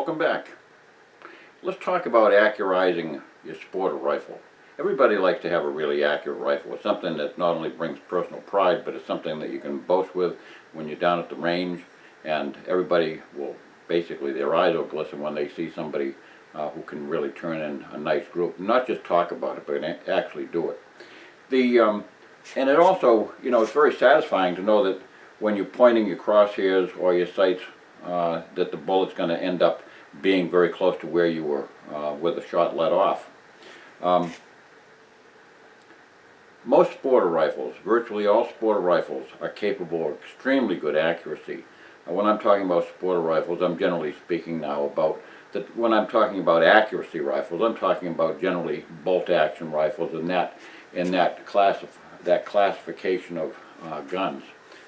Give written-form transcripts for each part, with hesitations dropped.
Welcome back. Let's talk about accurizing your sport or rifle. Everybody likes to have a really accurate rifle. It's something that not only brings personal pride, but it's something that you can boast with when you're down at the range, and everybody will, basically their eyes will glisten when they see somebody who can really turn in a nice group. Not just talk about it, but actually do it. And it also, it's very satisfying to know that when you're pointing your crosshairs or your sights, that the bullet's going to end up being very close to where you were with the shot let off. Most sporter rifles, virtually all sporter rifles, are capable of extremely good accuracy. When I'm talking about sporter rifles, I'm generally speaking now about that. When I'm talking about accuracy rifles, I'm talking about generally bolt-action rifles and that classification of guns.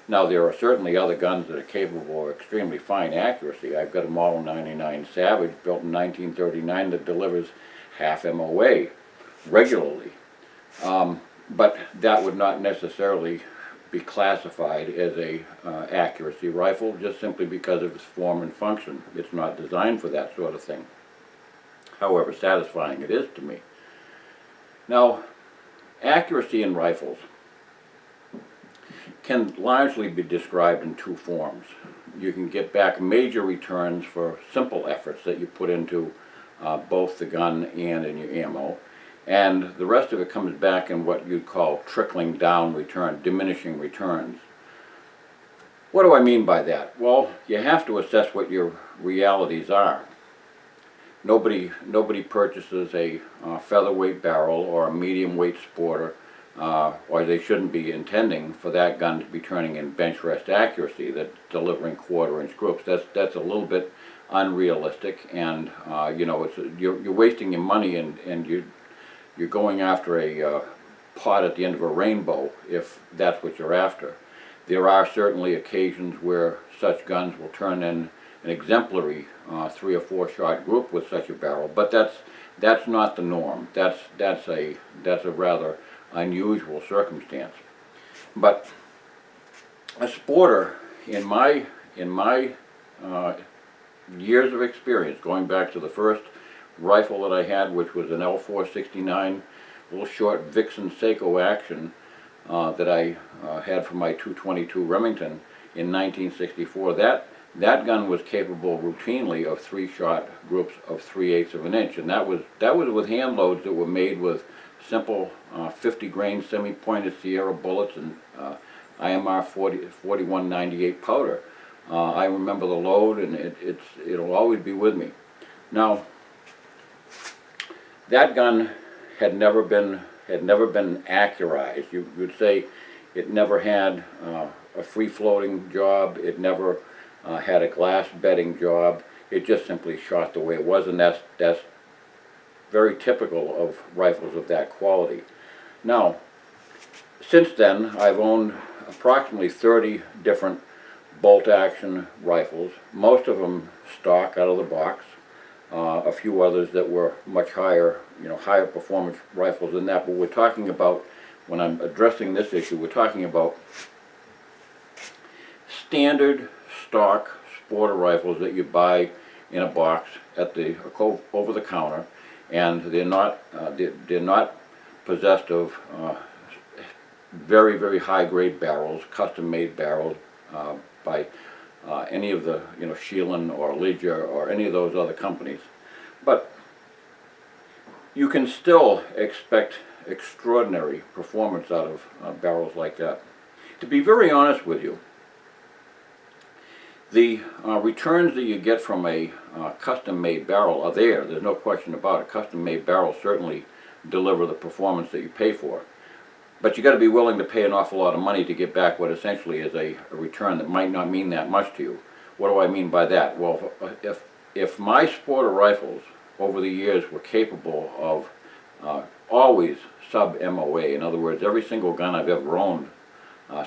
Now, there are certainly other guns that are capable of extremely fine accuracy. I've got a Model 99 Savage built in 1939 that delivers half MOA regularly. But that would not necessarily be classified as a accuracy rifle, just simply because of its form and function. It's not designed for that sort of thing. However satisfying it is to me. Now, accuracy in rifles can largely be described in two forms. You can get back major returns for simple efforts that you put into both the gun and in your ammo, and the rest of it comes back in what you'd call trickling down return, diminishing returns. What do I mean by that? Well, you have to assess what your realities are. Nobody purchases a featherweight barrel or a medium weight sporter, or they shouldn't be intending for that gun to be turning in bench rest accuracy, that delivering quarter-inch groups. That's a little bit unrealistic, and you're wasting your money, and you're going after a pot at the end of a rainbow if that's what you're after. There are certainly occasions where such guns will turn in an exemplary 3 or 4 shot group with such a barrel, but that's not the norm. That's a rather unusual circumstance. But a sporter, in my years of experience, going back to the first rifle that I had, which was an L469, little short Vixen Seiko action that I had for my 222 Remington in 1964. That gun was capable routinely of 3-shot groups of 3/8 of an inch, and that was with hand loads that were made with simple 50-grain semi-pointed Sierra bullets and IMR 4198 powder. I remember the load, and it'll always be with me. Now, that gun had never been accurized. You'd say it never had a free-floating job. It never had a glass bedding job. It just simply shot the way it was, and that's very typical of rifles of that quality. Now, since then, I've owned approximately 30 different bolt-action rifles, most of them stock out of the box. A few others that were much higher, higher performance rifles than that. But we're talking about, when I'm addressing this issue, we're talking about standard stock sporter rifles that you buy in a box at the over the counter, and they're not possessed of very, very high grade barrels, custom made barrels by any of the Sheelan or Lydia or any of those other companies. But you can still expect extraordinary performance out of barrels like that. To be very honest with you, the returns that you get from a custom-made barrel are there. There's no question about it. Custom-made barrels certainly deliver the performance that you pay for. But you got to be willing to pay an awful lot of money to get back what essentially is a return that might not mean that much to you. What do I mean by that? Well, if my sporter rifles over the years were capable of always sub-MOA, in other words, every single gun I've ever owned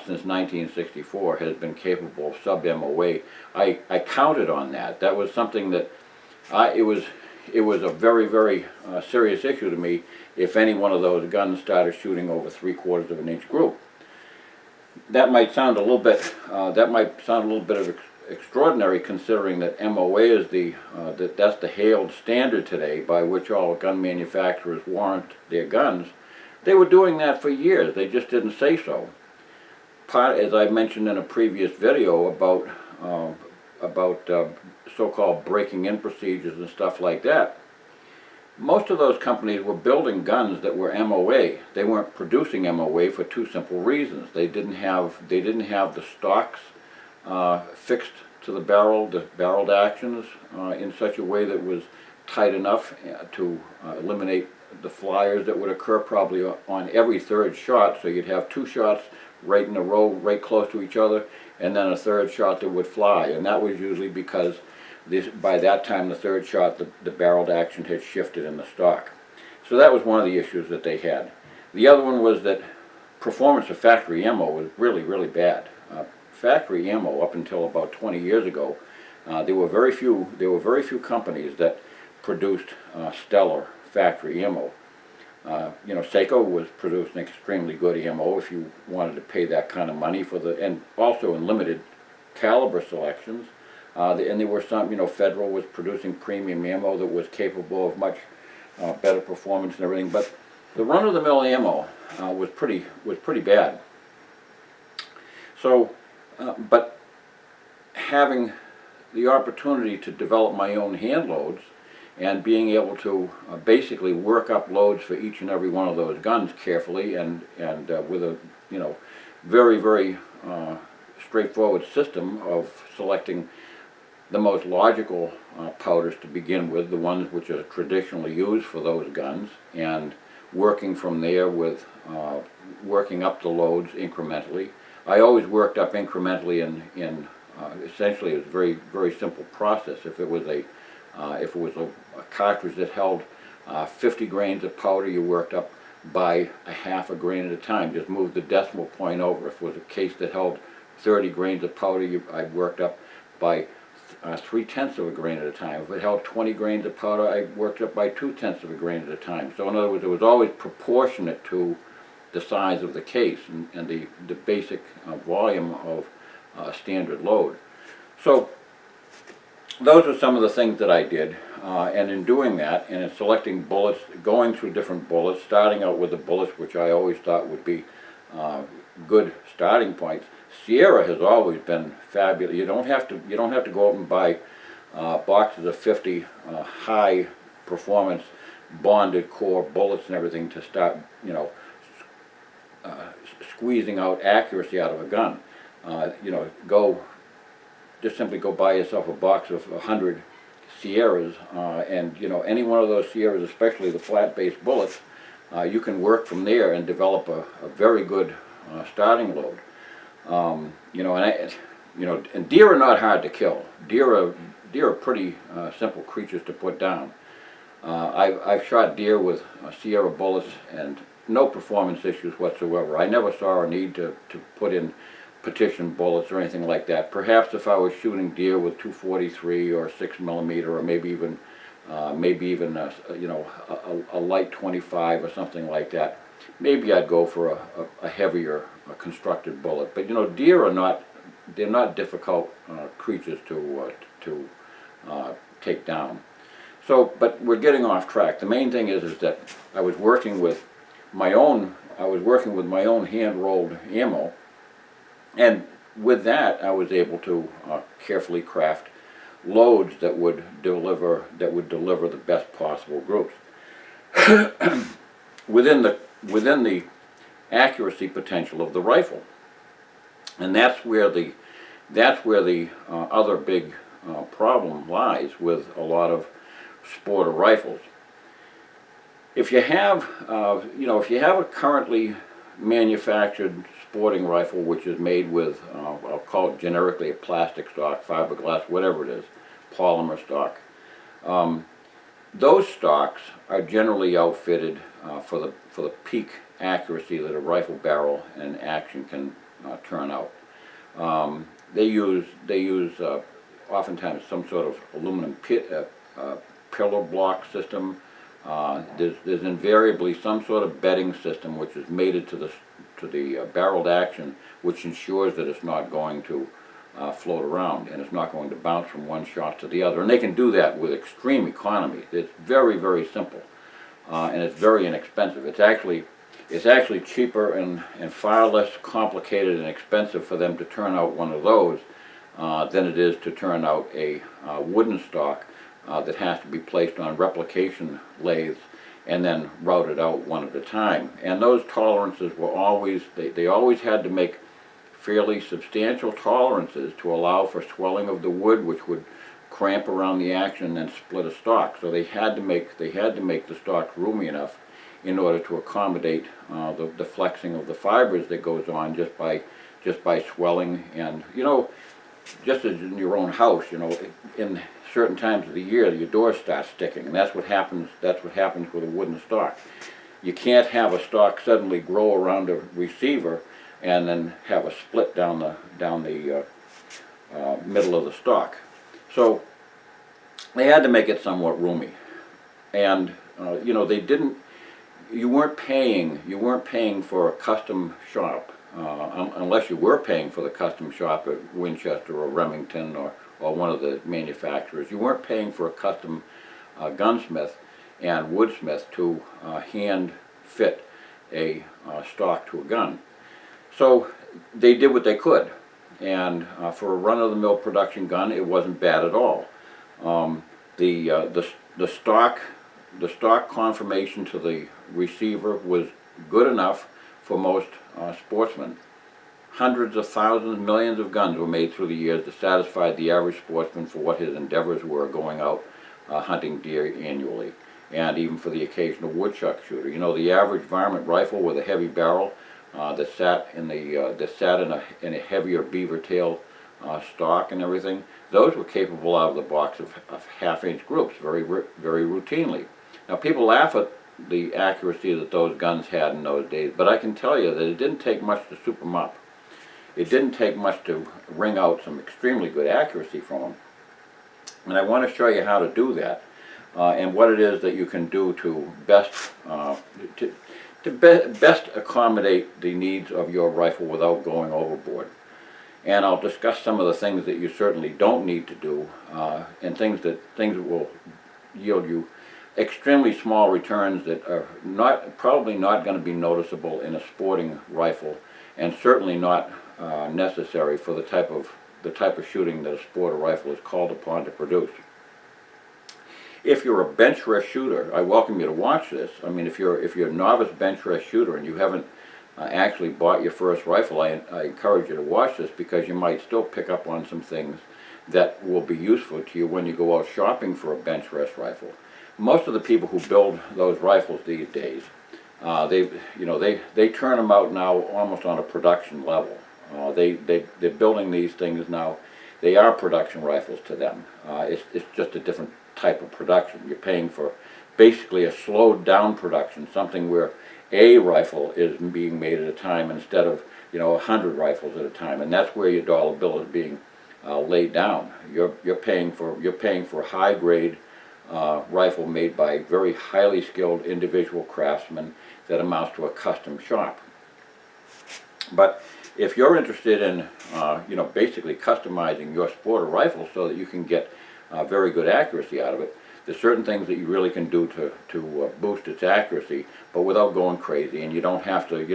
since 1964 has been capable of sub-MOA. I counted on that. That was something that it was a very, very serious issue to me if any one of those guns started shooting over 3/4 of an inch group. That might sound a little bit extraordinary considering that MOA is that's the hailed standard today by which all gun manufacturers warrant their guns. They were doing that for years. They just didn't say so. As I mentioned in a previous video about so-called breaking-in procedures and stuff like that, most of those companies were building guns that were MOA. They weren't producing MOA for two simple reasons. They didn't have the stocks fixed to the barreled actions in such a way that was tight enough to eliminate the flyers that would occur probably on every third shot. So you'd have two shots right in a row, right close to each other, and then a third shot that would fly. And that was usually because by that time the third shot, the barreled action had shifted in the stock. So that was one of the issues that they had. The other one was that performance of factory ammo was really, really bad. Factory ammo, up until about 20 years ago, there were very few companies that produced stellar factory ammo. You know, Seiko was producing extremely good ammo if you wanted to pay that kind of money for and also in limited caliber selections. And there were some, you know, Federal was producing premium ammo that was capable of much better performance and everything. But the run-of-the-mill ammo was pretty bad. So, but having the opportunity to develop my own hand loads and being able to basically work up loads for each and every one of those guns carefully and with a, you know, very, very straightforward system of selecting the most logical powders to begin with, the ones which are traditionally used for those guns, and working from there with working up the loads incrementally. I always worked up incrementally in essentially it's a very, very simple process. If it was a cartridge that held 50 grains of powder, you worked up by a half a grain at a time. Just moved the decimal point over. If it was a case that held 30 grains of powder, I worked up by 3/10 of a grain at a time. If it held 20 grains of powder, I worked up by 2/10 of a grain at a time. So in other words, it was always proportionate to the size of the case and the basic volume of a standard load. So those are some of the things that I did, and in doing that, and in selecting bullets, going through different bullets, starting out with the bullets which I always thought would be good starting points. Sierra has always been fabulous. You don't have to go out and buy boxes of 50 high performance bonded core bullets and everything to start, you know, squeezing out accuracy out of a gun. You know, just simply go buy yourself a box of 100 Sierras, and you know, any one of those Sierras, especially the flat-based bullets, you can work from there and develop a very good starting load. You know, and deer are not hard to kill. Deer are pretty simple creatures to put down. I've shot deer with Sierra bullets and no performance issues whatsoever. I never saw a need to put in petition bullets or anything like that. Perhaps if I was shooting deer with 243 or 6mm or maybe even you know, a light 25 or something like that, maybe I'd go for a heavier constructed bullet. But you know, deer are not difficult creatures to take down. So, but we're getting off track. The main thing is that I was working with my own hand-rolled ammo, and with that I was able to carefully craft loads that would deliver the best possible groups within the accuracy potential of the rifle. And that's where the other big problem lies with a lot of sporter rifles. If you have a currently manufactured sporting rifle which is made with, I'll call it generically a plastic stock, fiberglass, whatever it is, polymer stock, those stocks are generally outfitted for the peak accuracy that a rifle barrel and action can turn out. They use oftentimes some sort of aluminum pillar block system. There's invariably some sort of bedding system which is mated to the barreled action, which ensures that it's not going to float around, and it's not going to bounce from one shot to the other. And they can do that with extreme economy. It's very, very simple, and it's very inexpensive. It's actually cheaper and far less complicated and expensive for them to turn out one of those than it is to turn out a wooden stock that has to be placed on replication lathes and then routed out one at a time. And those tolerances were always, they always had to make fairly substantial tolerances to allow for swelling of the wood, which would cramp around the action and then split a stock. So they had to make the stock roomy enough in order to accommodate the flexing of the fibers that goes on just by swelling. And just as in your own house, in certain times of the year your doors start sticking, and that's what happens with a wooden stock. You can't have a stock suddenly grow around a receiver and then have a split down the middle of the stock. So they had to make it somewhat roomy, and they didn't. You weren't paying for a custom shop unless you were paying for the custom shop at Winchester or Remington or one of the manufacturers. You weren't paying for a custom gunsmith and woodsmith to hand fit a stock to a gun. So they did what they could, and for a run-of-the-mill production gun, it wasn't bad at all. The stock conformation to the receiver was good enough for most sportsmen. Hundreds of thousands, millions of guns were made through the years to satisfy the average sportsman for what his endeavors were going out hunting deer annually, and even for the occasional woodchuck shooter. The average varmint rifle with a heavy barrel that sat in a heavier beaver tail stock and everything, those were capable out of the box of half-inch groups very routinely. Now people laugh at the accuracy that those guns had in those days, but I can tell you that it didn't take much to soup them up. It didn't take much to wring out some extremely good accuracy from them. And I want to show you how to do that and what it is that you can do to best accommodate the needs of your rifle without going overboard. And I'll discuss some of the things that you certainly don't need to do, and things that will yield you extremely small returns that are probably not going to be noticeable in a sporting rifle, and certainly not necessary for the type of shooting that a sport rifle is called upon to produce. If you're a bench rest shooter, I welcome you to watch this. I mean, if you're a novice bench rest shooter and you haven't actually bought your first rifle, I encourage you to watch this, because you might still pick up on some things that will be useful to you when you go out shopping for a bench rest rifle. Most of the people who build those rifles these days, they turn them out now almost on a production level. They're building these things now. They are production rifles to them. It's just a different type of production. You're paying for basically a slowed down production, something where a rifle is being made at a time instead of 100 rifles at a time, and that's where your dollar bill is being laid down. You're paying for a high grade rifle made by very highly skilled individual craftsmen that amounts to a custom shop. But if you're interested in basically customizing your sport rifle so that you can get very good accuracy out of it, there's certain things that you really can do to boost its accuracy, but without going crazy. And you don't have to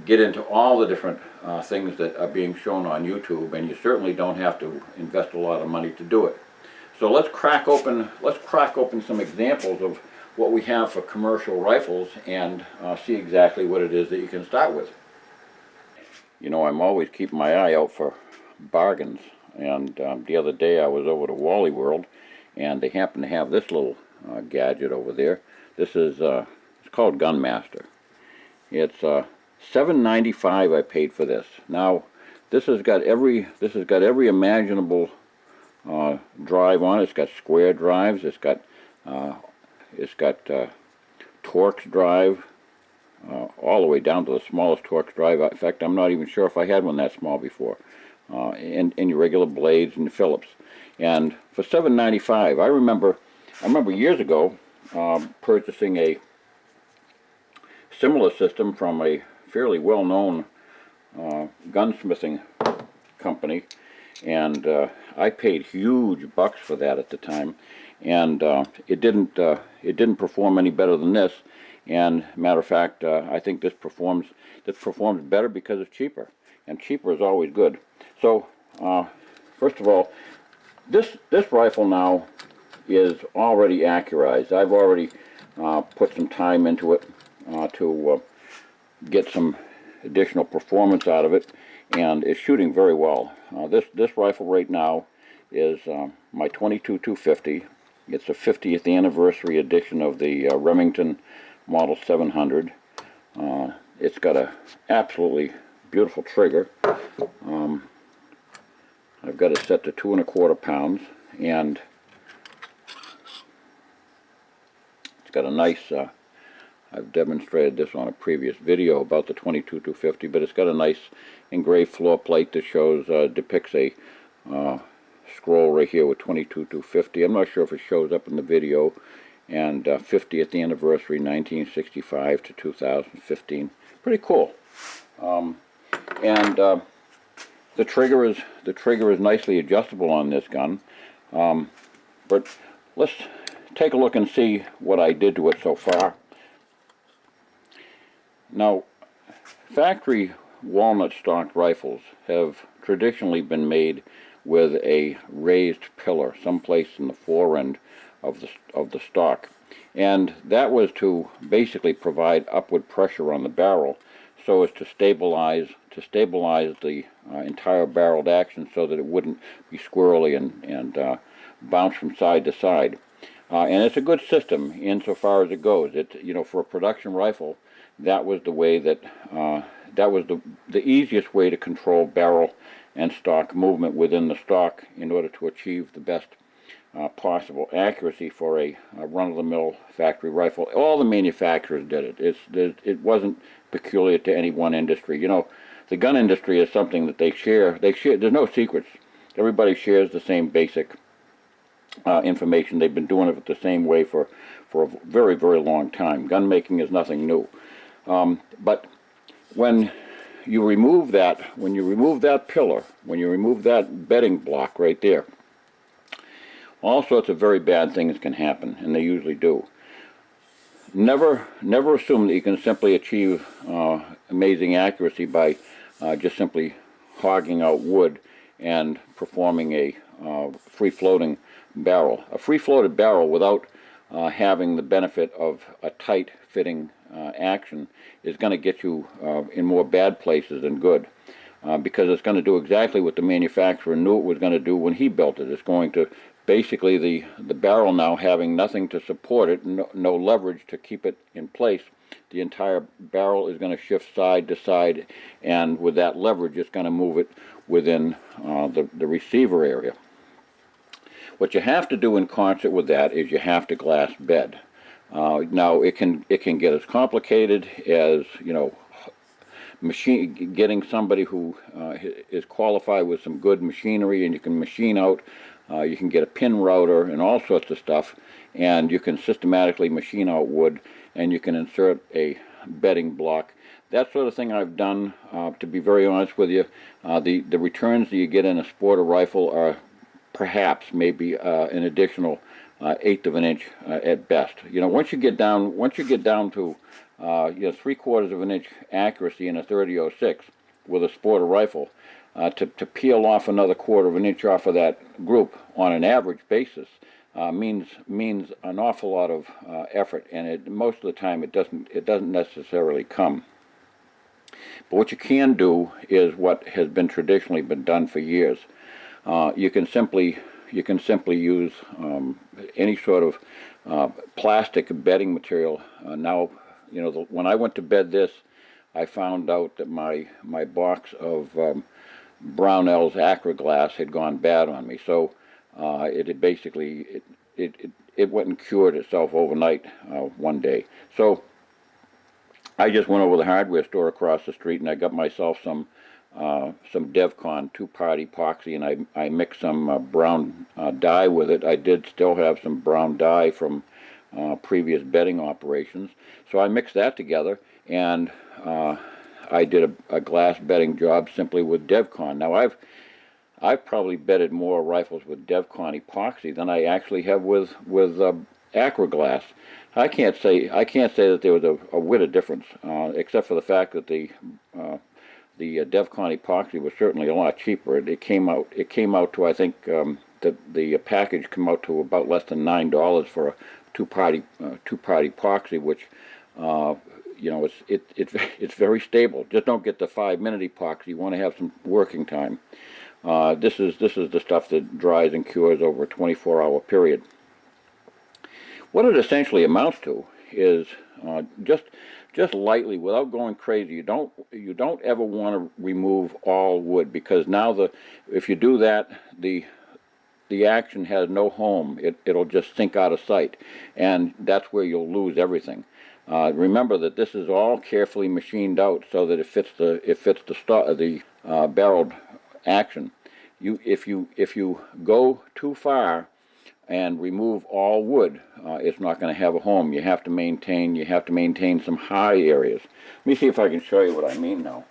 get into all the different things that are being shown on YouTube, and you certainly don't have to invest a lot of money to do it. So let's crack open some examples of what we have for commercial rifles and see exactly what it is that you can start with. I'm always keeping my eye out for bargains, and the other day I was over to Wally World, and they happen to have this little gadget over there. This is it's called Gunmaster. It's $7.95 I paid for this. Now this has got every imaginable drive on it. It's got square drives. It's got Torx drive, all the way down to the smallest Torx drive. In fact, I'm not even sure if I had one that small before. And your regular blades and Phillips. And for $7.95, I remember years ago purchasing a similar system from a fairly well-known gunsmithing company, and I paid huge bucks for that at the time, and it didn't perform any better than this. And matter of fact, I think this performs better because it's cheaper, and cheaper is always good. So first of all, this rifle now is already accurized. I've already put some time into it to get some additional performance out of it, and it's shooting very well. This rifle right now is my 22-250. It's the 50th anniversary edition of the Remington Model 700. It's got a absolutely beautiful trigger. I've got it set to 2 1/4 pounds, and it's got a nice, I've demonstrated this on a previous video about the 22-250, but it's got a nice engraved floor plate that shows, depicts a scroll right here with 22-250. I'm not sure if it shows up in the video, and 50th anniversary 1965 to 2015. Pretty cool. And the trigger is nicely adjustable on this gun. But let's take a look and see what I did to it so far. Now, factory walnut stock rifles have traditionally been made with a raised pillar someplace in the fore end of the stock, and that was to basically provide upward pressure on the barrel so as to stabilize the entire barreled action, so that it wouldn't be squirrely and bounce from side to side. And it's a good system insofar as it goes. For a production rifle, that was the way that that was the easiest way to control barrel and stock movement within the stock in order to achieve the best possible accuracy for a run-of-the-mill factory rifle. All the manufacturers did it. It wasn't peculiar to any one industry. The gun industry is something that they share. There's no secrets. Everybody shares the same basic information. They've been doing it the same way for a very, very long time. Gun making is nothing new. But when you remove that pillar, when you remove that bedding block right there, all sorts of very bad things can happen, and they usually do. Never assume that you can simply achieve amazing accuracy by just simply hogging out wood and performing a free-floating barrel. A free-floated barrel without having the benefit of a tight-fitting action is going to get you in more bad places than good, because it's going to do exactly what the manufacturer knew it was going to do when he built it. It's going to basically, the barrel now having nothing to support it, no leverage to keep it in place, the entire barrel is going to shift side to side, and with that leverage it's going to move it within the receiver area. What you have to do in concert with that is you have to glass bed. Now it can get as complicated as getting somebody who is qualified with some good machinery, and you can machine out. You can get a pin router and all sorts of stuff, and you can systematically machine out wood, and you can insert a bedding block. That sort of thing I've done. To be very honest with you, the returns that you get in a sporter rifle are perhaps maybe an additional 1/8 of an inch at best. Once you get down to 3/4 of an inch accuracy in a 30-06 with a sporter rifle, to peel off another 1/4 of an inch off of that group on an average basis means an awful lot of effort, and most of the time it doesn't necessarily come. But what you can do is what has been traditionally been done for years. You can simply use any sort of plastic bedding material. Now, when I went to bed this, I found out that my box of Brownell's Acra glass had gone bad on me. So it went and cured itself overnight one day. So I just went over to the hardware store across the street, and I got myself some DevCon 2-part epoxy, and I mixed some brown dye with it. I did still have some brown dye from previous bedding operations, so I mixed that together, and I did a glass bedding job simply with DevCon. Now I've probably bedded more rifles with DevCon epoxy than I actually have with Acraglass. I can't say that there was a whit of difference, except for the fact that the DevCon epoxy was certainly a lot cheaper. It came out to, I think, the package came out to about less than $9 for a two-part epoxy, which you know, it's very stable. Just don't get the 5-minute epoxy. You want to have some working time. This is the stuff that dries and cures over a 24-hour period. What it essentially amounts to is just lightly, without going crazy. You don't ever want to remove all wood, because now if you do that, the action has no home. It'll just sink out of sight, and that's where you'll lose everything. Remember that this is all carefully machined out so that it fits the barreled action. If you go too far and remove all wood, it's not going to have a home. You have to maintain some high areas. Let me see if I can show you what I mean now.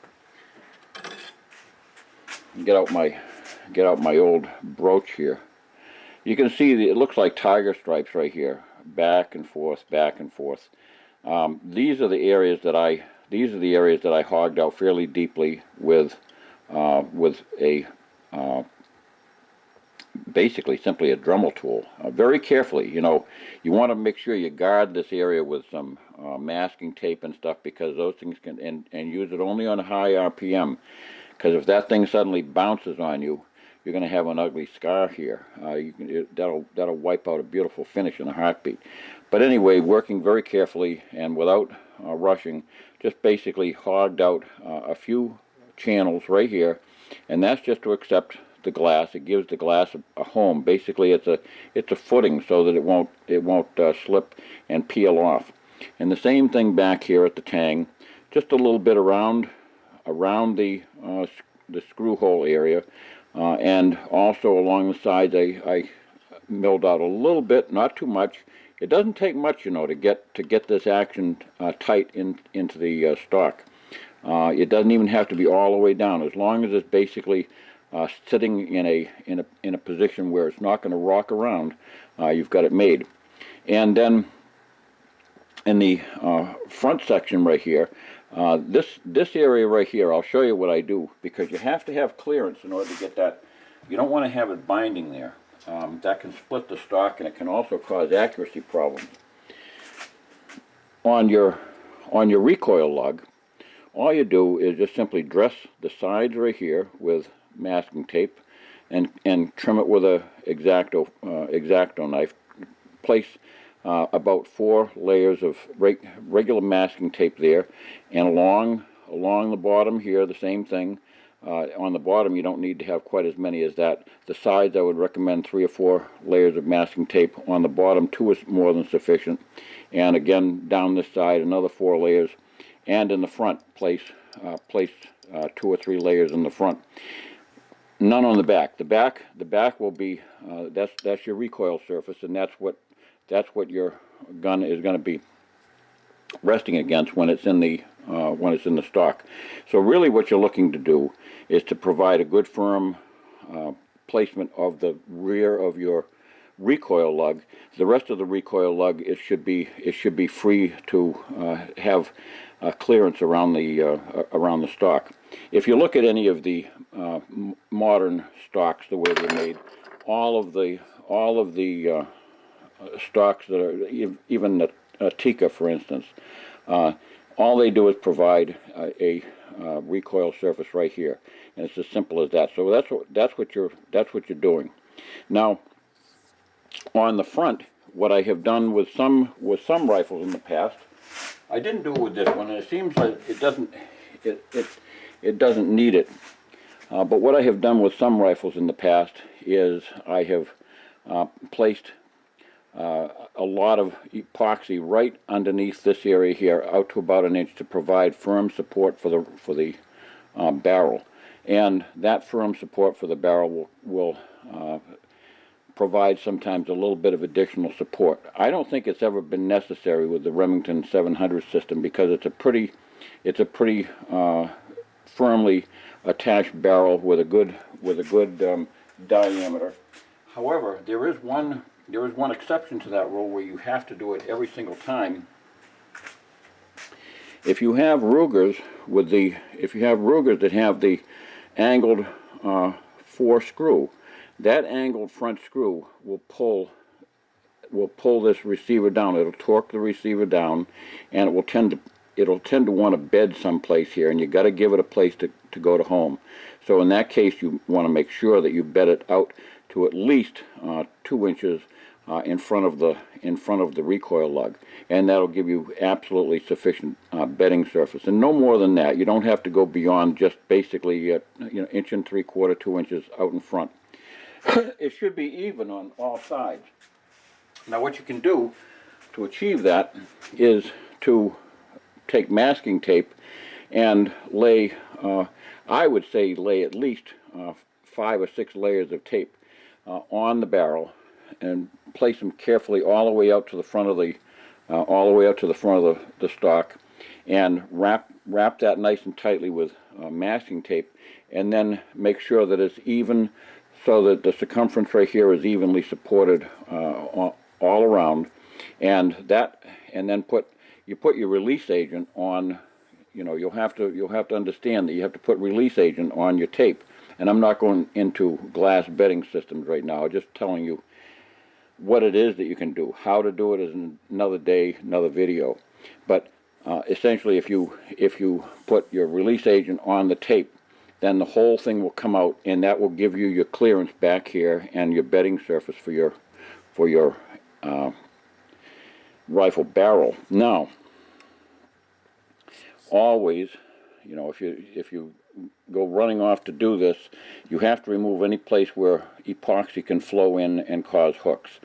Get out my old brooch here. You can see it looks like tiger stripes right here, back and forth, back and forth. These are the areas that I hogged out fairly deeply with a basically simply a Dremel tool, very carefully. You know, you want to make sure you guard this area with some masking tape and stuff, because those things can, and use it only on high RPM, because if that thing suddenly bounces on you, you're going to have an ugly scar here. That'll wipe out a beautiful finish in a heartbeat. But anyway, working very carefully and without rushing, just basically hogged out a few channels right here, and that's just to accept the glass. It gives the glass a home. Basically, it's a footing so that it won't slip and peel off. And the same thing back here at the tang, just a little bit around the screw hole area, and also along the sides. I milled out a little bit, not too much. It doesn't take much, you know, to get this action tight into the stock. It doesn't even have to be all the way down, as long as it's basically sitting in a position where it's not going to rock around. You've got it made. And then in the front section right here, this area right here, I'll show you what I do, because you have to have clearance in order to get that. You don't want to have it binding there. That can split the stock, and it can also cause accuracy problems. On your recoil lug, all you do is just simply dress the sides right here with masking tape, and trim it with a X-Acto knife. Place about 4 layers of regular masking tape there, and along the bottom here, the same thing. On the bottom, you don't need to have quite as many as that. The sides, I would recommend 3 or 4 layers of masking tape. On the bottom, 2 is more than sufficient. And again, down this side, another 4 layers. And in the front, place 2 or 3 layers in the front. None on the back. The back will be that's your recoil surface, and that's what your gun is going to be resting against when it's in the stock. So really, what you're looking to do is to provide a good firm placement of the rear of your recoil lug. The rest of the recoil lug, it should be free to have clearance around the stock. If you look at any of the modern stocks, the way they're made, all of the stocks that are, even the Tikka, for instance, all they do is provide a recoil surface right here, and it's as simple as that. So that's what you're doing. Now, on the front, what I have done with some rifles in the past, I didn't do it with this one, and it seems like it doesn't need it. But what I have done with some rifles in the past is I have placed a lot of epoxy right underneath this area here, out to about 1 inch, to provide firm support for the barrel. And that firm support for the barrel will provide sometimes a little bit of additional support. I don't think it's ever been necessary with the Remington 700 system, because it's a pretty firmly attached barrel with a good diameter. However, there is one exception to that rule where you have to do it every single time. If you have Rugers that have the angled 4 screw, that angled front screw will pull this receiver down. It'll torque the receiver down, and it'll tend to want to bed someplace here, and you got to give it a place to go to home. So in that case, you want to make sure that you bed it out to at least 2 inches in front of the recoil lug, and that'll give you absolutely sufficient bedding surface, and no more than that. You don't have to go beyond just basically 1 3/4, 2 inches out in front. It should be even on all sides. Now, what you can do to achieve that is to take masking tape and lay, I would say lay at least 5 or 6 layers of tape on the barrel, and place them carefully all the way out to the front of the stock, and wrap that nice and tightly with masking tape, and then make sure that it's even, so that the circumference right here is evenly supported all around, and then you put your release agent on. You'll have to understand that you have to put release agent on your tape. And I'm not going into glass bedding systems right now. I'm just telling you what it is that you can do. How to do it is another day, another video. But essentially, if you put your release agent on the tape, then the whole thing will come out, and that will give you your clearance back here and your bedding surface for your rifle barrel. Now, always, if you go running off to do this, you have to remove any place where epoxy can flow in and cause hooks.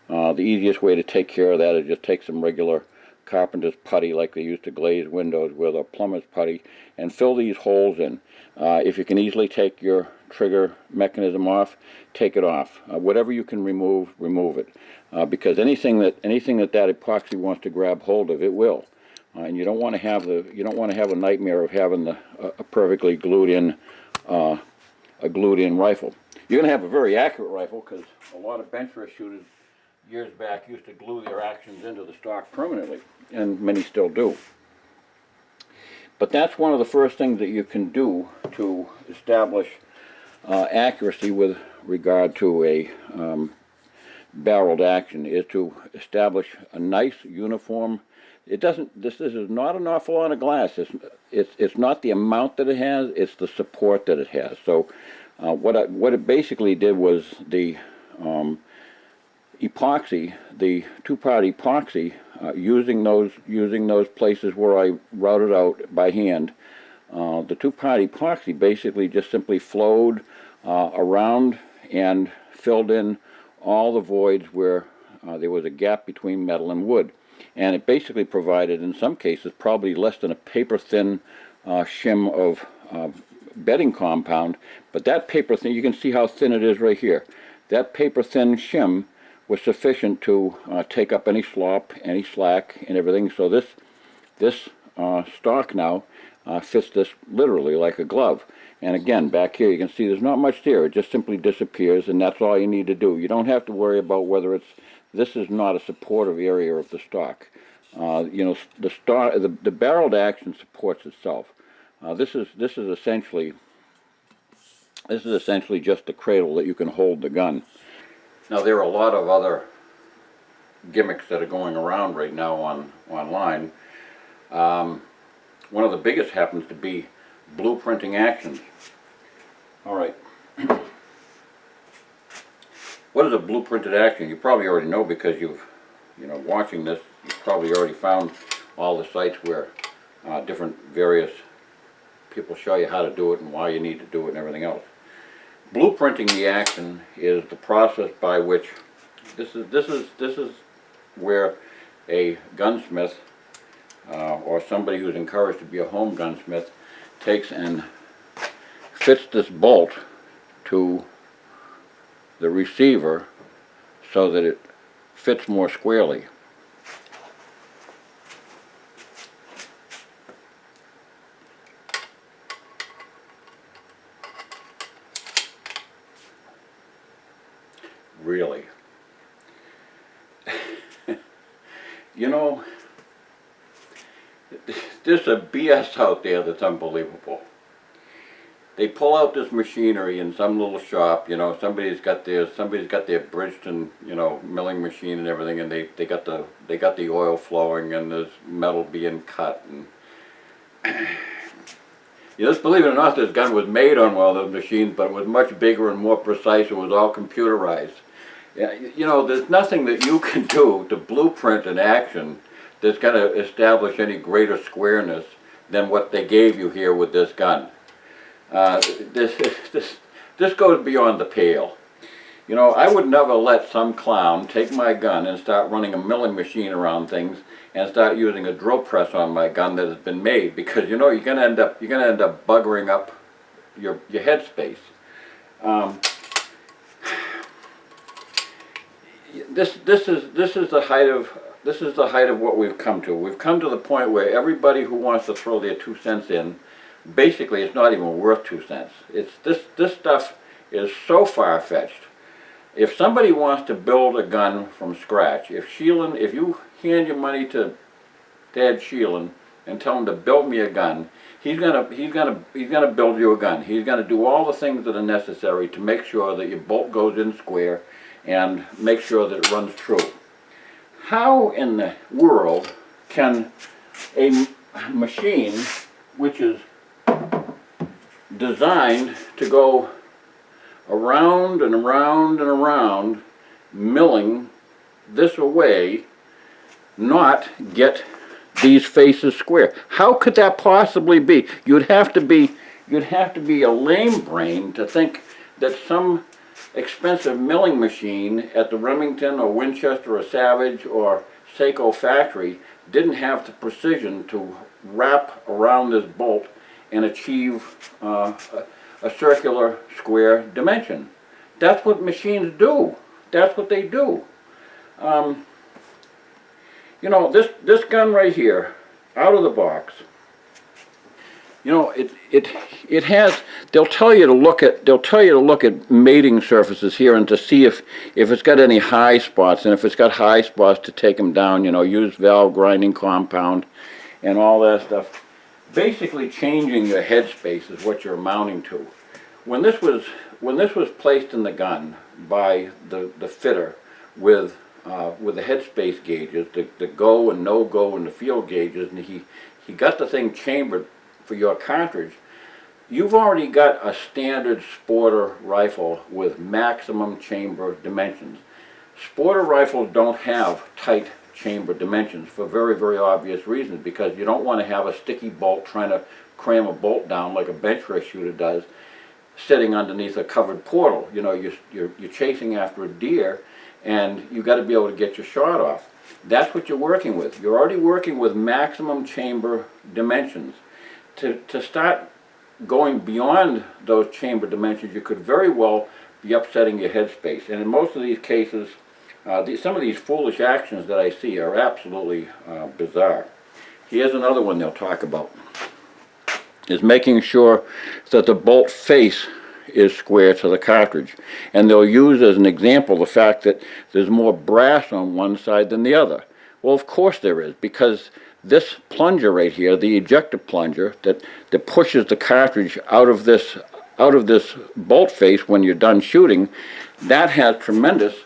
The easiest way to take care of that is just take some regular carpenter's putty, like they used to glaze windows with, or plumber's putty, and fill these holes in. If you can easily take your trigger mechanism off, take it off. Whatever you can remove it, because anything that epoxy wants to grab hold of, it will. And you don't want to have a nightmare of having a perfectly glued in rifle. You're going to have a very accurate rifle, because a lot of bench rest shooters years back used to glue their actions into the stock permanently, and many still do. But that's one of the first things that you can do to establish accuracy with regard to a barreled action, is to establish a nice uniform. This is not an awful lot of glass. It's not the amount that it has, it's the support that it has. So what it basically did was the epoxy, the 2-part epoxy, using those places where I routed out by hand, the 2-part epoxy basically just simply flowed around and filled in all the voids where there was a gap between metal and wood. And it basically provided, in some cases, probably less than a paper-thin shim of bedding compound. But that paper-thin, you can see how thin it is right here. That paper-thin shim was sufficient to take up any slop, any slack, and everything. So this stock now fits this literally like a glove. And again, back here you can see there's not much there. It just simply disappears, and that's all you need to do. You don't have to worry about whether this is not a supportive area of the stock. The barreled action supports itself. This is essentially just the cradle that you can hold the gun. Now, there are a lot of other gimmicks that are going around right now online. One of the biggest happens to be blueprinting actions. All right. What is a blueprinted action? You probably already know, because watching this, you've probably already found all the sites where different various people show you how to do it and why you need to do it and everything else. Blueprinting the action is the process by which this is where a gunsmith or somebody who's encouraged to be a home gunsmith takes and fits this bolt to the receiver so that it fits more squarely. You know, there's a BS out there that's unbelievable. They pull out this machinery in some little shop, you know, somebody's got their Bridgeton, you know, milling machine and everything, and they got the oil flowing and there's metal being cut, and you just believe it or not, this gun was made on one of those machines, but it was much bigger and more precise. It was all computerized. Yeah, you know, there's nothing that you can do to blueprint an action that's going to establish any greater squareness than what they gave you here with this gun. This goes beyond the pale. You know, I would never let some clown take my gun and start running a milling machine around things and start using a drill press on my gun that has been made, because you know you're gonna end up buggering up your headspace. This is the height of what we've come to. We've come to the point where everybody who wants to throw their 2 cents in, basically it's not even worth 2 cents. It's this stuff is so far-fetched. If somebody wants to build a gun from scratch, if you hand your money to Dad Sheelan and tell him to build me a gun, he's gonna build you a gun. He's gonna do all the things that are necessary to make sure that your bolt goes in square and make sure that it runs true. How in the world can a machine which is designed to go around and around and around, milling this away, not get these faces square? How could that possibly be? You'd have to be a lame brain to think that some expensive milling machine at the Remington or Winchester or Savage or Seiko factory didn't have the precision to wrap around this bolt and achieve a circular square dimension. That's what machines do. That's what they do. You know, this gun right here, out of the box, you know, it has, they'll tell you to look at mating surfaces here and to see if it's got any high spots, and if it's got high spots to take them down, you know, use valve grinding compound and all that stuff. Basically changing your headspace is what you're amounting to. When this was placed in the gun by the fitter with the headspace gauges, the go and no go and the field gauges, and he got the thing chambered for your cartridge, you've already got a standard sporter rifle with maximum chamber dimensions. Sporter rifles don't have tight chamber dimensions for very, very obvious reasons, because you don't want to have a sticky bolt trying to cram a bolt down like a bench press shooter does, sitting underneath a covered portal. You know, you're chasing after a deer, and you've got to be able to get your shot off. That's what you're working with. You're already working with maximum chamber dimensions. To start going beyond those chamber dimensions, you could very well be upsetting your headspace. And in most of these cases, some of these foolish actions that I see are absolutely bizarre. Here's another one they'll talk about, is making sure that the bolt face is square to the cartridge. And they'll use as an example the fact that there's more brass on one side than the other. Well, of course there is, because this plunger right here, the ejector plunger that pushes the cartridge out of this bolt face when you're done shooting, that has tremendous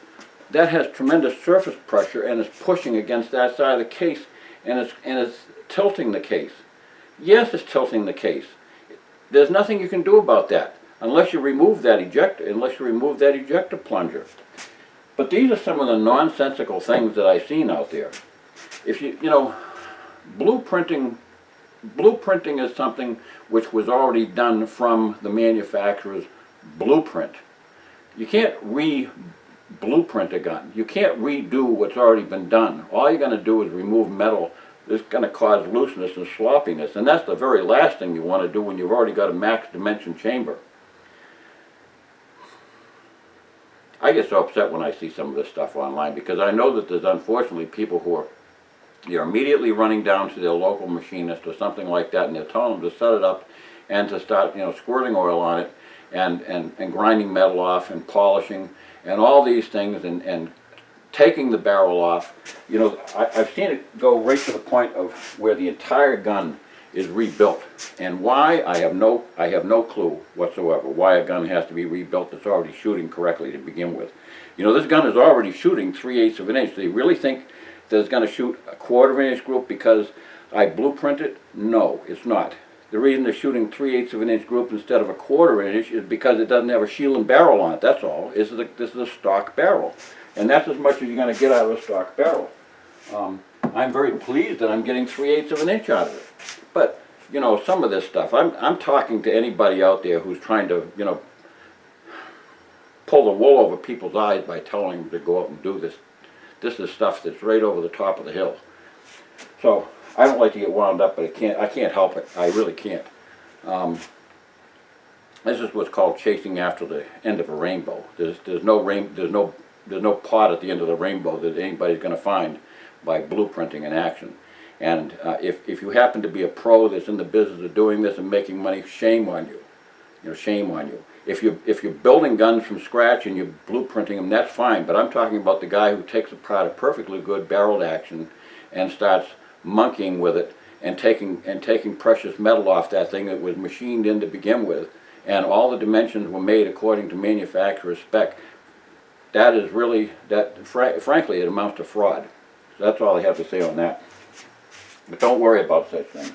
surface pressure and is pushing against that side of the case, and it's tilting the case. Yes, it's tilting the case. There's nothing you can do about that unless you remove that ejector plunger. But these are some of the nonsensical things that I've seen out there. If you know, blueprinting is something which was already done from the manufacturer's blueprint. You can't blueprint a gun. You can't redo what's already been done. All you're going to do is remove metal that's going to cause looseness and sloppiness, and that's the very last thing you want to do when you've already got a max dimension chamber. I get so upset when I see some of this stuff online, because I know that there's unfortunately people who are immediately running down to their local machinist or something like that, and they're telling them to set it up and to start, you know, squirting oil on it and grinding metal off and polishing and all these things, and taking the barrel off. You know, I've seen it go right to the point of where the entire gun is rebuilt. And why, I have no clue whatsoever why a gun has to be rebuilt that's already shooting correctly to begin with. You know, this gun is already shooting 3/8 of an inch. Do you really think that it's going to shoot a 1/4 of an inch group because I blueprint it? No, it's not. The reason they're shooting 3/8 of an inch group instead of a 1/4 of an inch is because it doesn't have a shield and barrel on it. That's all. This is a stock barrel, and that's as much as you're going to get out of a stock barrel. I'm very pleased that I'm getting 3/8 of an inch out of it. But you know, some of this stuff, I'm talking to anybody out there who's trying to, you know, pull the wool over people's eyes by telling them to go out and do this. This is stuff that's right over the top of the hill. So I don't like to get wound up, but I can't help it. I really can't. This is what's called chasing after the end of a rainbow. There's no pot at the end of the rainbow that anybody's going to find by blueprinting in action. And if you happen to be a pro that's in the business of doing this and making money, shame on you. You know, shame on you. If you're building guns from scratch and you're blueprinting them, that's fine. But I'm talking about the guy who takes apart a perfectly good barreled action and starts monkeying with it and taking precious metal off that thing that was machined in to begin with, and all the dimensions were made according to manufacturer's spec. That is really, frankly, it amounts to fraud. So that's all I have to say on that. But don't worry about such things.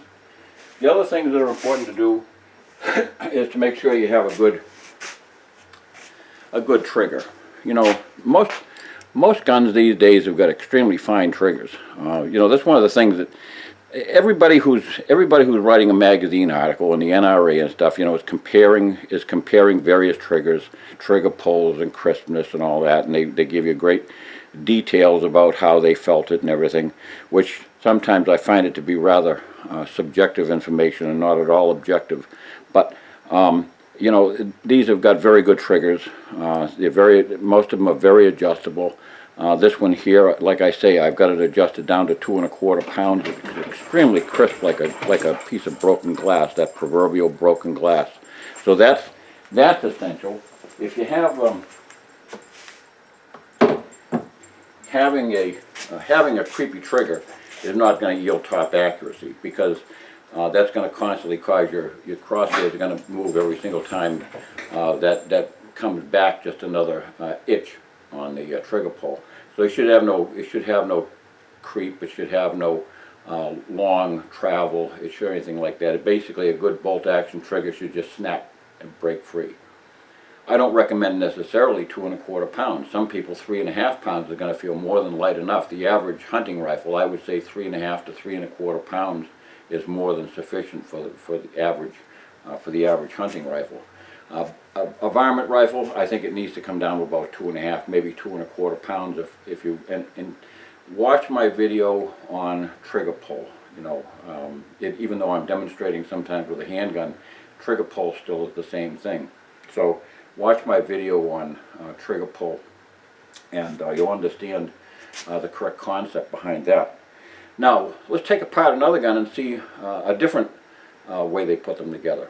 The other things that are important to do is to make sure you have a good trigger. You know, most guns these days have got extremely fine triggers. You know, that's one of the things that everybody who's writing a magazine article in the NRA and stuff, you know, is comparing various triggers, trigger pulls and crispness and all that, and they give you great details about how they felt it and everything, which sometimes I find it to be rather subjective information and not at all objective. But you know, these have got very good triggers. Most of them are very adjustable. This one here, like I say, I've got it adjusted down to 2 1/4 pounds. It's extremely crisp, like a piece of broken glass, that proverbial broken glass. So that's essential. If you have having a creepy trigger is not going to yield top accuracy, because that's going to constantly cause your crosshairs are going to move every single time that comes back just another itch on the trigger pull. So it should have no creep. It should have no long travel. It should anything like that. Basically, a good bolt action trigger should just snap and break free. I don't recommend necessarily 2 1/4 pounds. Some people 3 1/2 pounds are going to feel more than light enough. The average hunting rifle, I would say 3 1/2 to 3 1/4 pounds is more than sufficient for the average hunting rifle. A varmint rifle, I think it needs to come down to about 2 1/2, maybe 2 1/4 pounds. If you and watch my video on trigger pull. You know, even though I'm demonstrating sometimes with a handgun, trigger pull still is the same thing. So watch my video on trigger pull, and you'll understand the correct concept behind that. Now, let's take apart another gun and see a different way they put them together.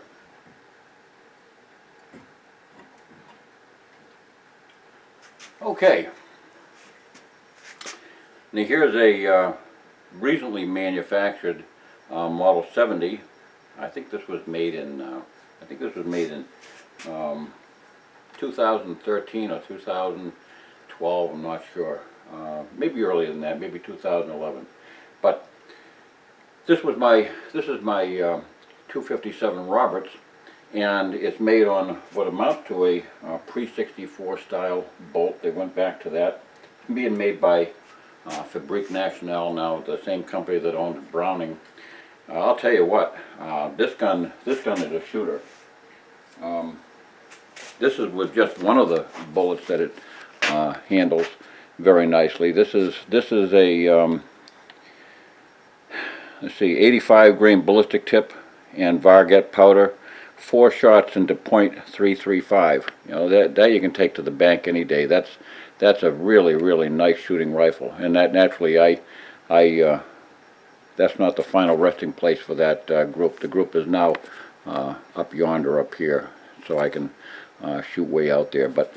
Okay. Now here's a recently manufactured Model 70. I think this was made in 2013 or 2012. I'm not sure. Maybe earlier than that. Maybe 2011. But this is my 257 Roberts, and it's made on what amounts to a pre-64 style bolt. They went back to that. It's being made by Fabrique Nationale, now the same company that owned Browning. I'll tell you what, this gun is a shooter. This was just one of the bullets that it handles very nicely. This is a let's see, 85 grain ballistic tip and Varget powder, 4 shots into .335. You know, that you can take to the bank any day. That's a really nice shooting rifle, and that naturally that's not the final resting place for that group. The group is now up yonder, up here, so I can shoot way out there. But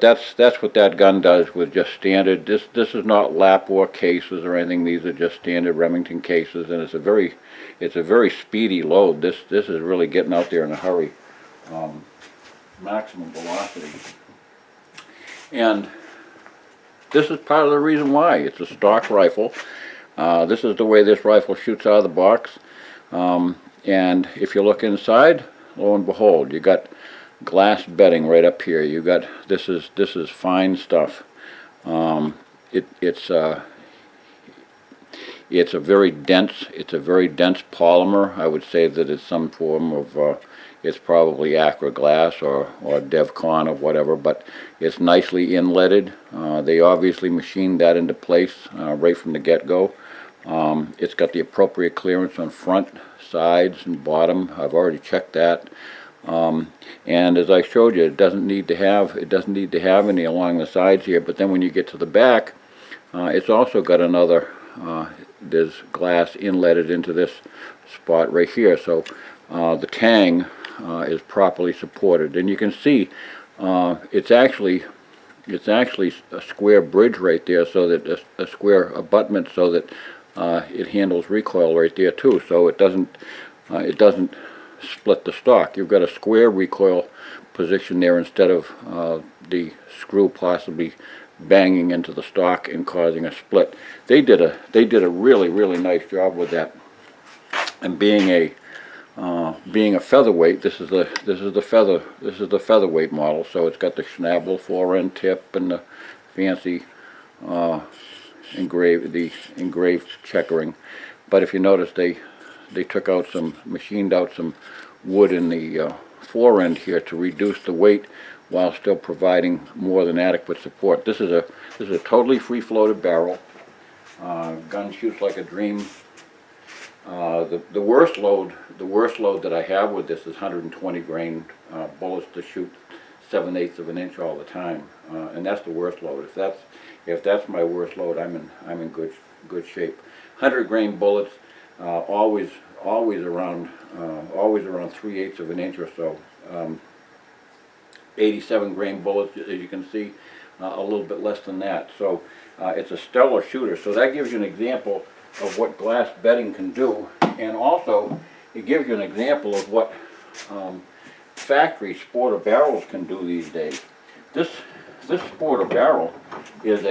that's what that gun does with just standard. This is not Lapua cases or anything. These are just standard Remington cases, and it's a very speedy load. This is really getting out there in a hurry. Maximum velocity, and this is part of the reason why it's a stock rifle. This is the way this rifle shoots out of the box, and if you look inside, lo and behold, you got glass bedding right up here. You got this is fine stuff. It's a very dense polymer. I would say that it's some form of it's probably Acra glass or Devcon or whatever, but it's nicely inletted. They obviously machined that into place right from the get-go. It's got the appropriate clearance on front, sides, and bottom. I've already checked that. And as I showed you, it doesn't need to have any along the sides here. But then when you get to the back, it's also got another. There's glass inletted into this spot right here. So the tang is properly supported, and you can see it's actually a square bridge right there, so that a square abutment, so that it handles recoil right there too. So it doesn't split the stock. You've got a square recoil position there instead of the screw possibly banging into the stock and causing a split. They did a really nice job with that. And being a featherweight, this is the featherweight model. So it's got the Schnabel fore-end tip and the fancy engraved checkering. But if you notice, they machined out some wood in the fore-end here to reduce the weight while still providing more than adequate support. This is a totally free-floated barrel. Gun shoots like a dream. The worst load that I have with this is 120 grain bullets to shoot 7/8 of an inch all the time, and that's the worst load. If that's my worst load, I'm in good shape. 100 grain bullets, always around 3/8 of an inch or so. 87 grain bullets, as you can see, a little bit less than that. So it's a stellar shooter. So that gives you an example of what glass bedding can do, and also it gives you an example of what factory sporter barrels can do these days. This sporter barrel is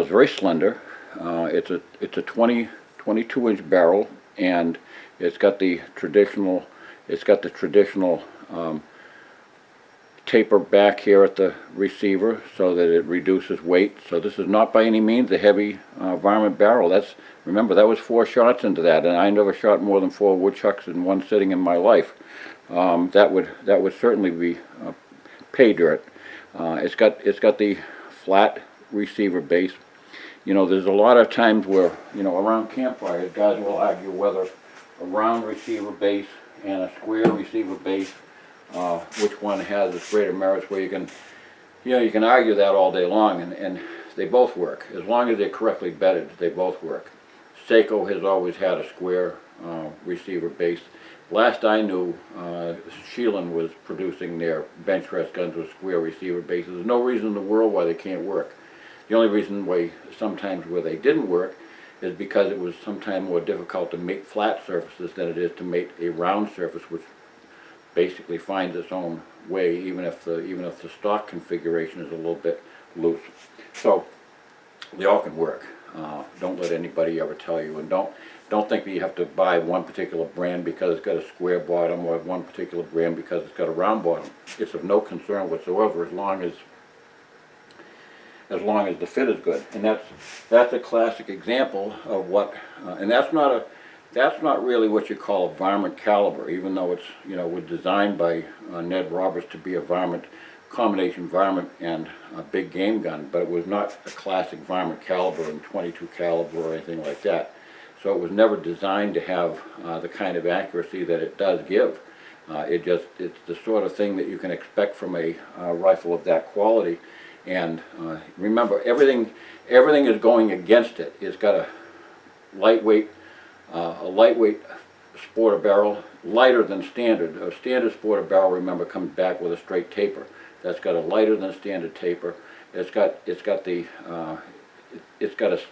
very slender. It's a 22-inch barrel, and it's got the traditional taper back here at the receiver so that it reduces weight. So this is not by any means a heavy varmint barrel. Remember, that was 4 shots into that, and I never shot more than 4 woodchucks in one sitting in my life. That would certainly be pay dirt. It's got the flat receiver base. You know, there's a lot of times where, you know, around campfires, guys will argue whether a round receiver base and a square receiver base, which one has its greater merits, where you can argue that all day long, and they both work. As long as they're correctly bedded, they both work. Seiko has always had a square receiver base. Last I knew, Sheelan was producing their bench rest guns with square receiver bases. There's no reason in the world why they can't work. The only reason why sometimes where they didn't work is because it was sometimes more difficult to make flat surfaces than it is to make a round surface, which basically finds its own way, even if the stock configuration is a little bit loose. So they all can work. Don't let anybody ever tell you, and don't think that you have to buy one particular brand because it's got a square bottom, or one particular brand because it's got a round bottom. It's of no concern whatsoever, as long as the fit is good. And that's a classic example of what, and that's not really what you call a varmint caliber, even though it's, you know, was designed by Ned Roberts to be a varmint, combination varmint and a big game gun, but it was not a classic varmint caliber in 22 caliber or anything like that. So it was never designed to have the kind of accuracy that it does give. It's the sort of thing that you can expect from a rifle of that quality. And remember, everything is going against it. It's got a lightweight sporter barrel, lighter than standard. A standard sporter barrel, remember, comes back with a straight taper. That's got a lighter than standard taper. It's got a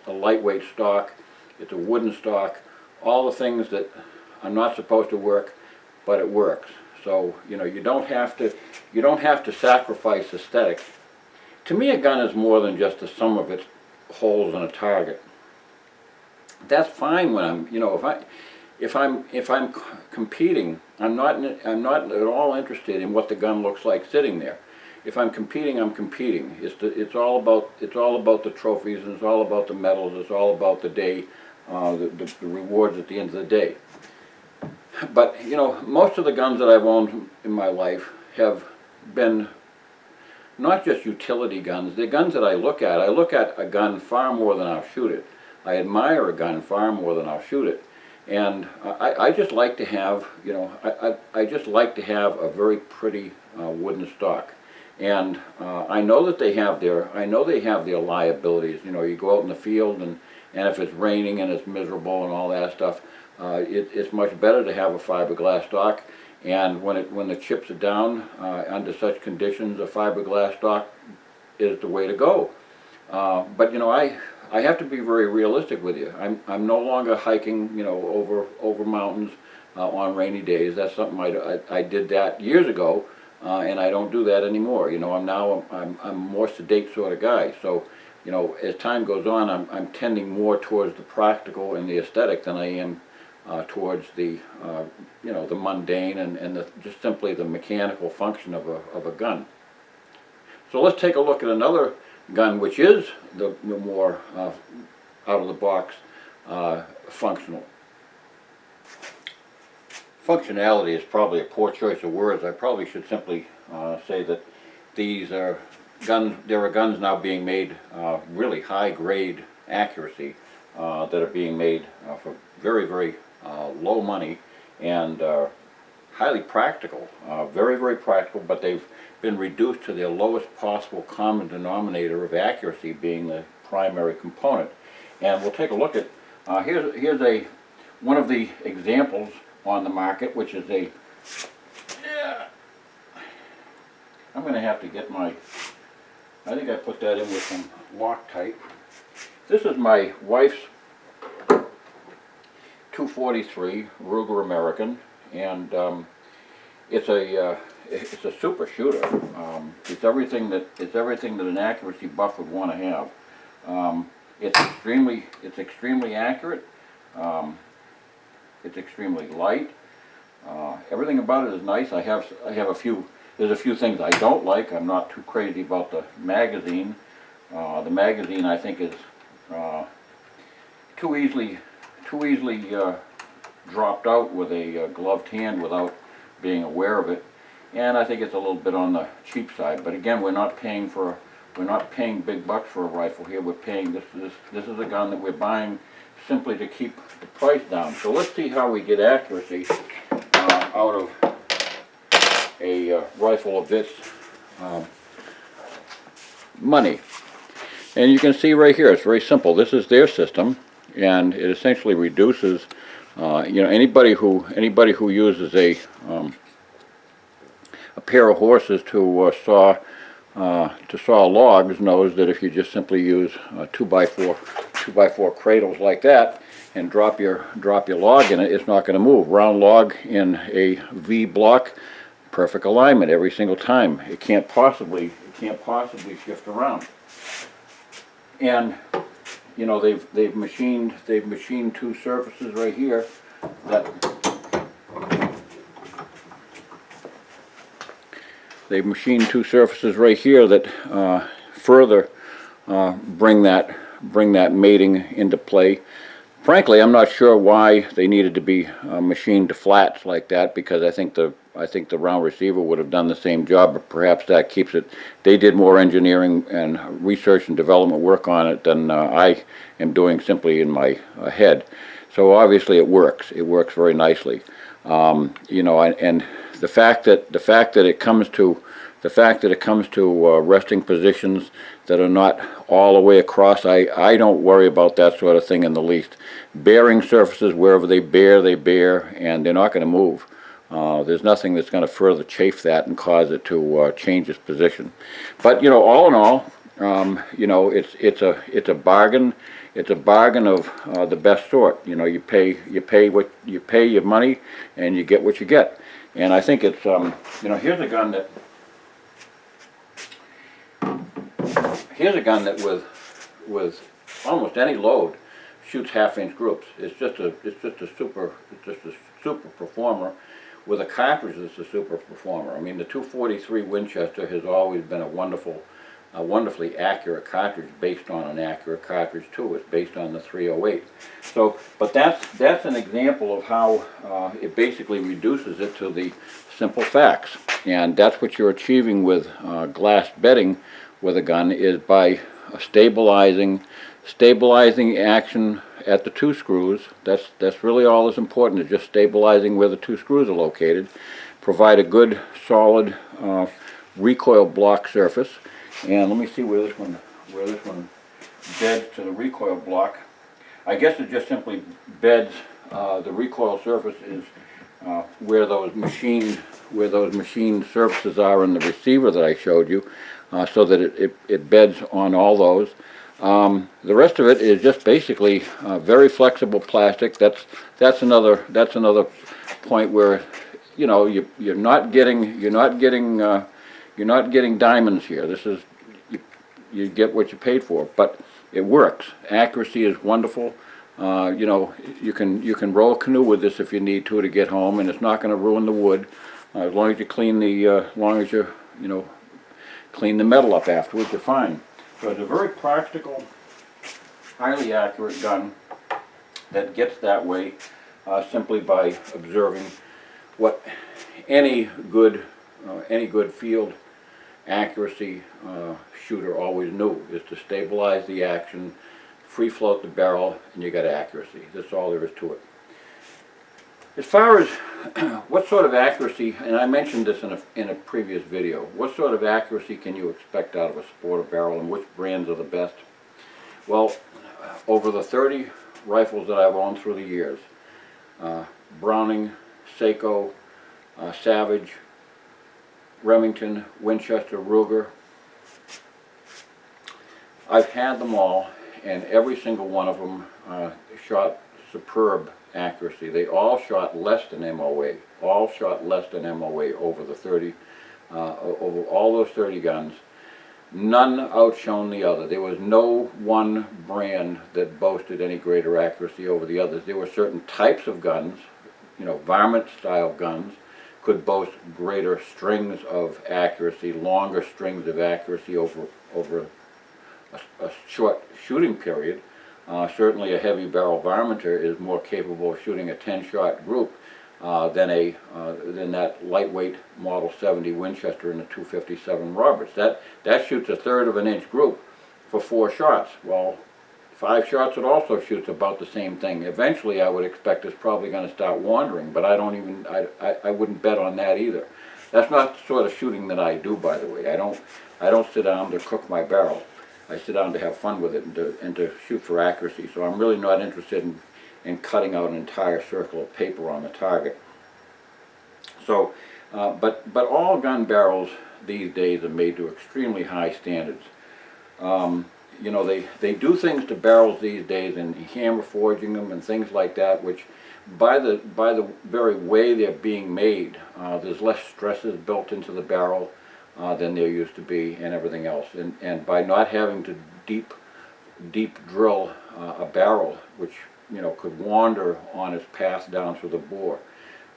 lightweight stock. It's a wooden stock. All the things that are not supposed to work, but it works. So you don't have to sacrifice aesthetics. To me, a gun is more than just the sum of its holes in a target. That's fine when I'm if I'm competing. I'm not at all interested in what the gun looks like sitting there. If I'm competing, I'm competing. It's all about the trophies, and it's all about the medals. It's all about the day, the rewards at the end of the day. But most of the guns that I've owned in my life have been not just utility guns. They're guns that I look at. I look at a gun far more than I'll shoot it. I admire a gun far more than I'll shoot it. And I just like to have, I just like to have a very pretty wooden stock. And I know that they have their liabilities. You go out in the field, and if it's raining and it's miserable and all that stuff, it's much better to have a fiberglass stock. And when the chips are down under such conditions, a fiberglass stock is the way to go. But I have to be very realistic with you. I'm no longer hiking over mountains on rainy days. That's something I did that years ago, and I don't do that anymore. I'm a more sedate sort of guy. So as time goes on, I'm tending more towards the practical and the aesthetic than I am towards the the mundane and just simply the mechanical function of a gun. So let's take a look at another gun which is the more out of the box functional. Functionality is probably a poor choice of words. I probably should simply say that these are guns. There are guns now being made really high grade accuracy that are being made for very, very low money and highly practical, very, very practical, but they've been reduced to their lowest possible common denominator of accuracy being the primary component. And we'll take a look at, here's one of the examples on the market, which is I'm going to have to get I think I put that in with some Loctite. This is my wife's 243 Ruger American, and it's a super shooter. It's everything that an accuracy buff would want to have. It's extremely accurate. It's extremely light. Everything about it is nice. There's a few things I don't like. I'm not too crazy about the magazine. The magazine, I think, is too easily dropped out with a gloved hand without being aware of it. And I think it's a little bit on the cheap side. But again, we're not paying big bucks for a rifle here. We're paying this is a gun that we're buying simply to keep the price down. So let's see how we get accuracy out of a rifle of this money. And you can see right here, it's very simple. This is their system, and it essentially reduces. Anybody who uses a pair of horses to saw logs knows that if you just simply use 2x4 cradles like that and drop your log in it, it's not going to move. Round log in a V block, perfect alignment every single time. It can't possibly shift around. And they've machined two surfaces right here that further bring that mating into play. Frankly, I'm not sure why they needed to be machined to flats like that, because I think the round receiver would have done the same job, but perhaps that keeps it. They did more engineering and research and development work on it than I am doing simply in my head. So obviously it works. It works very nicely. And the fact that it comes to The fact that it comes to resting positions that are not all the way across, I don't worry about that sort of thing in the least. Bearing surfaces, wherever they bear, and they're not going to move. There's nothing that's going to further chafe that and cause it to change its position. But you know, all in all, you know, it's a bargain. It's a bargain of the best sort. You know, you pay your money, and you get what you get. And I think it's you know, here's a gun that with almost any load shoots half-inch groups. It's just a super performer. With a cartridge, it's a super performer. I mean, the 243 Winchester has always been a wonderfully accurate cartridge, based on an accurate cartridge too. It's based on the 308. So, but that's an example of how it basically reduces it to the simple facts, and that's what you're achieving with glass bedding with a gun, is by stabilizing action at the two screws. That's really all that's important, is just stabilizing where the two screws are located. Provide a good solid recoil block surface. And let me see where this one beds to the recoil block. I guess it just simply beds the recoil surface is where those machined surfaces are in the receiver that I showed you, so that it beds on all those. The rest of it is just basically very flexible plastic. That's another point where, you know, you're not getting diamonds here. This is you get what you paid for, but it works. Accuracy is wonderful. You know, you can roll a canoe with this if you need to get home, and it's not going to ruin the wood, as long as you clean the clean the metal up afterwards. You're fine. So it's a very practical, highly accurate gun that gets that way simply by observing what any good field accuracy shooter always knew, is to stabilize the action, free float the barrel, and you got accuracy. That's all there is to it. As far as what sort of accuracy, and I mentioned this in a previous video, what sort of accuracy can you expect out of a sporter barrel, and which brands are the best? Well, over the 30 rifles that I've owned through the years, Browning, Seiko, Savage, Remington, Winchester, Ruger, I've had them all, and every single one of them shot superb accuracy. They all shot less than MOA. All shot less than MOA over the 30, over all those 30 guns. None outshone the other. There was no one brand that boasted any greater accuracy over the others. There were certain types of guns, you know, varmint-style guns, could boast greater strings of accuracy, longer strings of accuracy over a short shooting period. Certainly a heavy barrel varminter is more capable of shooting a 10-shot group than that lightweight Model 70 Winchester and a 257 Roberts. That shoots a third of an inch group for 4 shots. Well, 5 shots it also shoots about the same thing. Eventually I would expect it's probably going to start wandering, but I wouldn't bet on that either. That's not the sort of shooting that I do, by the way. I don't sit down to cook my barrel. I sit down to have fun with it and to shoot for accuracy. So I'm really not interested in cutting out an entire circle of paper on the target. So, but all gun barrels these days are made to extremely high standards. You know, they do things to barrels these days, and hammer forging them and things like that, which by the very way they're being made, there's less stresses built into the barrel than there used to be, and everything else. And by not having to deep drill a barrel, which, you know, could wander on its path down through the bore.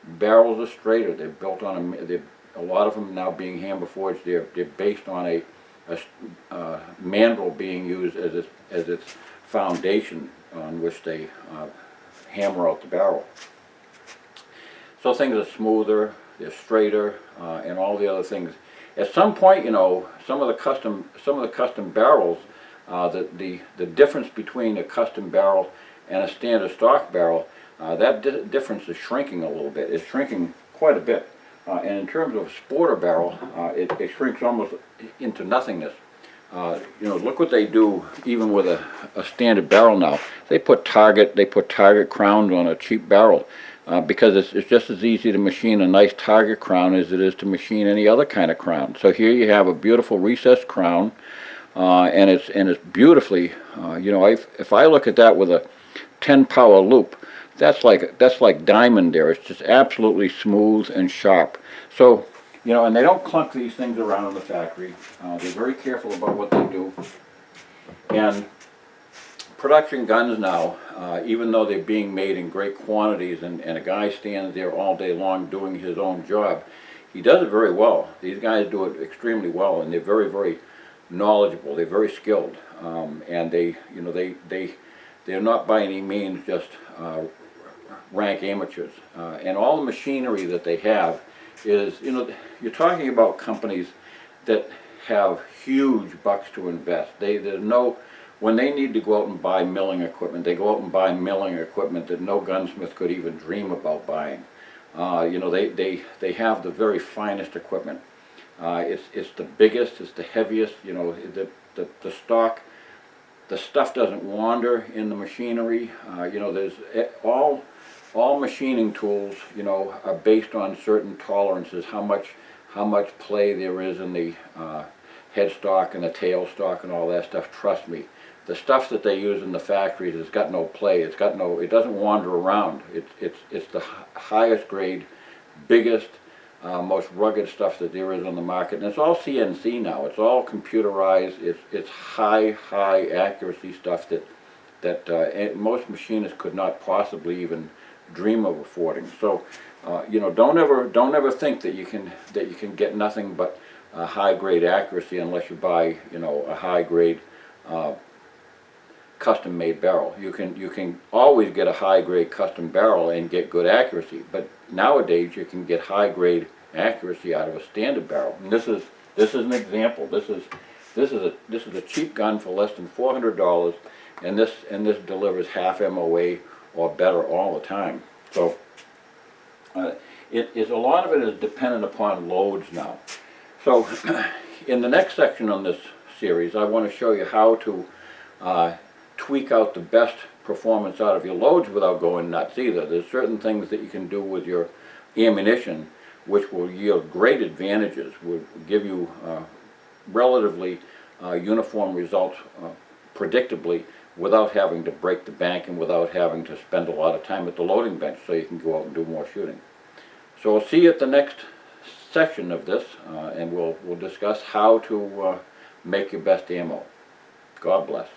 Barrels are straighter. They're built on a lot of them now being hammer forged. They're based on a mandrel being used as its foundation on which they hammer out the barrel. So things are smoother, they're straighter, and all the other things. At some point, you know, some of the custom barrels, the difference between a custom barrel and a standard stock barrel, that difference is shrinking a little bit. It's shrinking quite a bit. And in terms of a sporter barrel, it shrinks almost into nothingness. You know, look what they do even with a standard barrel now. They put target crowns on a cheap barrel because it's just as easy to machine a nice target crown as it is to machine any other kind of crown. So here you have a beautiful recessed crown, and it's beautifully. You know, if I look at that with a 10 power loop, that's like diamond there. It's just absolutely smooth and sharp. So, you know, and they don't clunk these things around in the factory. They're very careful about what they do. And production guns now, even though they're being made in great quantities and a guy stands there all day long doing his own job, he does it very well. These guys do it extremely well, and they're very, very knowledgeable. They're very skilled. And they, you know, they're not by any means just rank amateurs. And all the machinery that they have is, you know, you're talking about companies that have huge bucks to invest. There's no, when they need to go out and buy milling equipment, they go out and buy milling equipment that no gunsmith could even dream about buying. You know, they have the very finest equipment. It's the biggest, it's the heaviest. You know, the stock, the stuff doesn't wander in the machinery. You know, there's all machining tools, you know, are based on certain tolerances, how much play there is in the headstock and the tailstock and all that stuff. Trust me, the stuff that they use in the factories has got no play. It doesn't wander around. It's the highest grade, biggest, most rugged stuff that there is on the market, and it's all CNC now. It's all computerized. It's high accuracy stuff that most machinists could not possibly even dream of affording. So, you know, don't ever think that you can get nothing but high grade accuracy unless you buy, you know, a high grade custom made barrel. You can always get a high grade custom barrel and get good accuracy, but nowadays you can get high grade accuracy out of a standard barrel. And this is an example. This is a cheap gun for less than $400, and this delivers half MOA or better all the time. So a lot of it is dependent upon loads now. So in the next section on this series, I want to show you how to tweak out the best performance out of your loads without going nuts either. There's certain things that you can do with your ammunition which will yield great advantages, will give you relatively uniform results predictably, without having to break the bank and without having to spend a lot of time at the loading bench, so you can go out and do more shooting. So we'll see you at the next section of this, and we'll discuss how to make your best ammo. God bless.